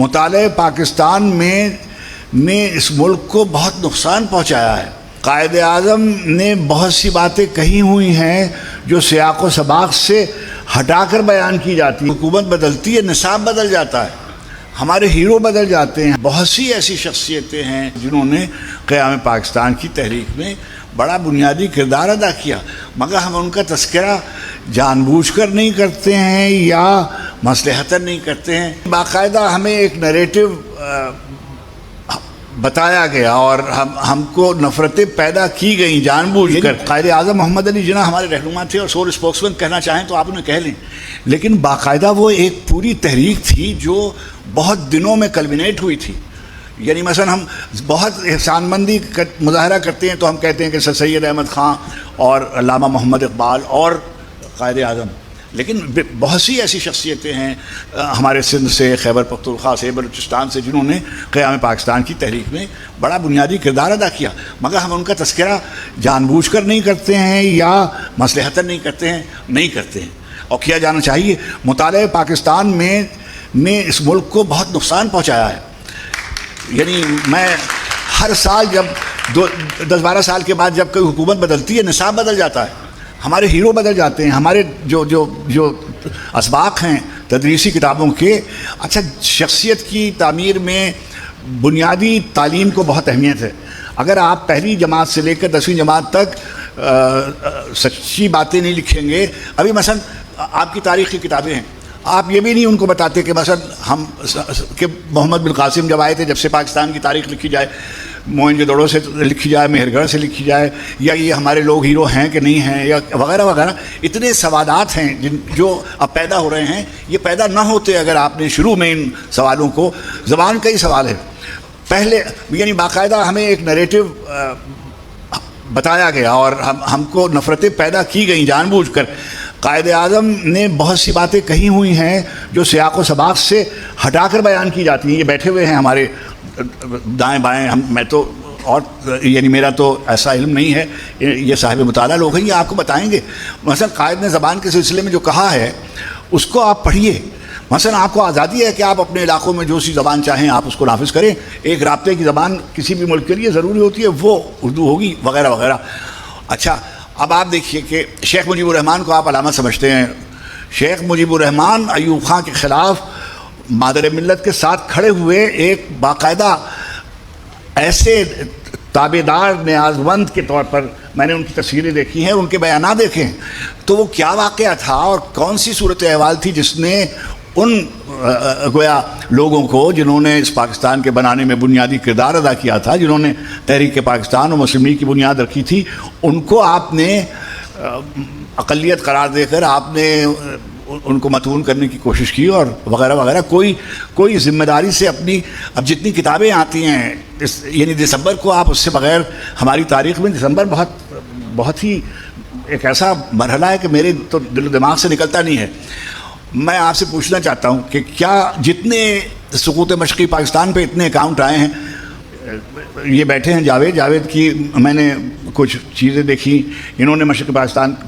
مطالعہ پاکستان نے اس ملک کو بہت نقصان پہنچایا ہے۔ قائد اعظم نے بہت سی باتیں کہی ہوئی ہیں جو سیاق و سباق سے ہٹا کر بیان کی جاتی ہیں۔ حکومت بدلتی ہے، نصاب بدل جاتا ہے، ہمارے ہیرو بدل جاتے ہیں۔ بہت سی ایسی شخصیتیں ہیں جنہوں نے قیام پاکستان کی تحریک میں بڑا بنیادی کردار ادا کیا، مگر ہم ان کا تذکرہ جان بوجھ کر نہیں کرتے ہیں یا مصلحتاً نہیں کرتے ہیں۔ باقاعدہ ہمیں ایک نیریٹو بتایا گیا اور ہم کو نفرتیں پیدا کی گئیں جان بوجھ کر۔ قائد اعظم محمد علی جناح ہمارے رہنما تھے اور سول اسپوکسمین کہنا چاہیں تو آپ انہیں کہہ لیں، لیکن باقاعدہ وہ ایک پوری تحریک تھی جو بہت دنوں میں کلمینیٹ ہوئی تھی۔ یعنی مثلا ہم بہت احسان مندی مظاہرہ کرتے ہیں تو ہم کہتے ہیں کہ سر سید احمد خان اور علامہ محمد اقبال اور قائد اعظم، لیکن بہت سی ایسی شخصیتیں ہیں ہمارے سندھ سے، خیبر پختونخوا سے، بلوچستان سے، جنہوں نے قیام پاکستان کی تحریک میں بڑا بنیادی کردار ادا کیا، مگر ہم ان کا تذکرہ جان بوجھ کر نہیں کرتے ہیں یا مصلحتاً نہیں کرتے ہیں اور کیا جانا چاہیے۔ مطالعہ پاکستان نے اس ملک کو بہت نقصان پہنچایا ہے۔ یعنی میں ہر سال جب 10-12 سال کے بعد جب کوئی حکومت بدلتی ہے، نصاب بدل جاتا ہے، ہمارے ہیرو بدل جاتے ہیں، ہمارے جو اسباق ہیں تدریسی کتابوں کے۔ اچھا، شخصیت کی تعمیر میں بنیادی تعلیم کو بہت اہمیت ہے۔ اگر آپ پہلی جماعت سے لے کر 10ویں جماعت تک سچی باتیں نہیں لکھیں گے، ابھی مثلا آپ کی تاریخ کی کتابیں ہیں، آپ یہ بھی نہیں ان کو بتاتے کہ مثلا کہ محمد بن قاسم جب آئے تھے، جب سے پاکستان کی تاریخ لکھی جائے، موئنجودڑو سے لکھی جائے، مہر گڑھ سے لکھی جائے، یا یہ ہمارے لوگ ہیرو ہیں کہ نہیں ہیں، یا وغیرہ وغیرہ۔ اتنے سوالات ہیں جو اب پیدا ہو رہے ہیں، یہ پیدا نہ ہوتے اگر آپ نے شروع میں ان سوالوں کو۔ زبان کا ہی سوال ہے، پہلے یعنی باقاعدہ ہمیں ایک نیریٹو بتایا گیا اور ہم کو نفرتیں پیدا کی گئیں جان بوجھ کر۔ قائد اعظم نے بہت سی باتیں کہی ہوئی ہیں جو سیاق و سباق سے ہٹا کر بیان کی جاتی ہیں۔ یہ بیٹھے ہوئے ہیں ہمارے دائیں بائیں، میں تو اور یعنی میرا تو ایسا علم نہیں ہے، یہ صاحب مطالعہ لوگ ہیں، یہ آپ کو بتائیں گے۔ مثلا قائد نے زبان کے سلسلے میں جو کہا ہے اس کو آپ پڑھیے۔ مثلا آپ کو آزادی ہے کہ آپ اپنے علاقوں میں جو سی زبان چاہیں آپ اس کو نافذ کریں۔ ایک رابطے کی زبان کسی بھی ملک کے لیے ضروری ہوتی ہے، وہ اردو ہوگی وغیرہ وغیرہ۔ اچھا، اب آپ دیکھیے کہ شیخ مجیب الرحمن کو آپ علامت سمجھتے ہیں۔ شیخ مجیب الرحمن ایوب خان کے خلاف مادر ملت کے ساتھ کھڑے ہوئے، ایک باقاعدہ ایسے تابعدار نیازمند کے طور پر میں نے ان کی تصویریں دیکھی ہیں، ان کے بیانات دیکھے ہیں، تو وہ کیا واقعہ تھا اور کون سی صورت احوال تھی جس نے ان گویا لوگوں کو جنہوں نے اس پاکستان کے بنانے میں بنیادی کردار ادا کیا تھا، جنہوں نے تحریک پاکستان اور مسلم لیگ کی بنیاد رکھی تھی، ان کو آپ نے اقلیت قرار دے کر آپ نے ان کو متون کرنے کی کوشش کی اور وغیرہ وغیرہ۔ کوئی ذمہ داری سے اپنی اب جتنی کتابیں آتی ہیں، یعنی دسمبر کو آپ اس سے بغیر، ہماری تاریخ میں دسمبر بہت ہی ایک ایسا مرحلہ ہے کہ میرے تو دل و دماغ سے نکلتا نہیں ہے۔ میں آپ سے پوچھنا چاہتا ہوں کہ کیا جتنے سقوط مشرقی پاکستان پہ اتنے اکاؤنٹ آئے ہیں، یہ بیٹھے ہیں جاوید کی میں نے کچھ چیزیں دیکھی، انہوں نے مشرقی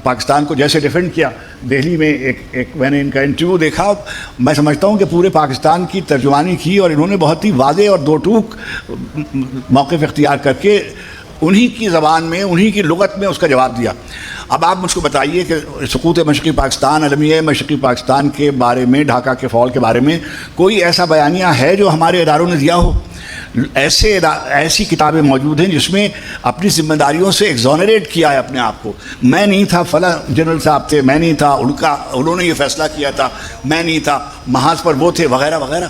پاکستان کو جیسے ڈیفینڈ کیا۔ دہلی میں ایک میں نے ان کا انٹرویو دیکھا، میں سمجھتا ہوں کہ پورے پاکستان کی ترجمانی کی اور انہوں نے بہت ہی واضح اور دو ٹوک موقف اختیار کر کے انہی کی زبان میں، انہی کی لغت میں اس کا جواب دیا۔ اب آپ مجھ کو بتائیے کہ سقوط مشرقی پاکستان، المیہ مشرقی پاکستان کے بارے میں، ڈھاکہ کے فال کے بارے میں کوئی ایسا بیانیہ ہے جو ہمارے اداروں نے دیا ہو؟ ایسی کتابیں موجود ہیں جس میں اپنی ذمہ داریوں سے ایگزونریٹ کیا ہے اپنے آپ کو۔ میں نہیں تھا، فلاں جنرل صاحب تھے، میں نہیں تھا، انہوں نے یہ فیصلہ کیا تھا، میں نہیں تھا، محاذ پر وہ تھے، وغیرہ وغیرہ۔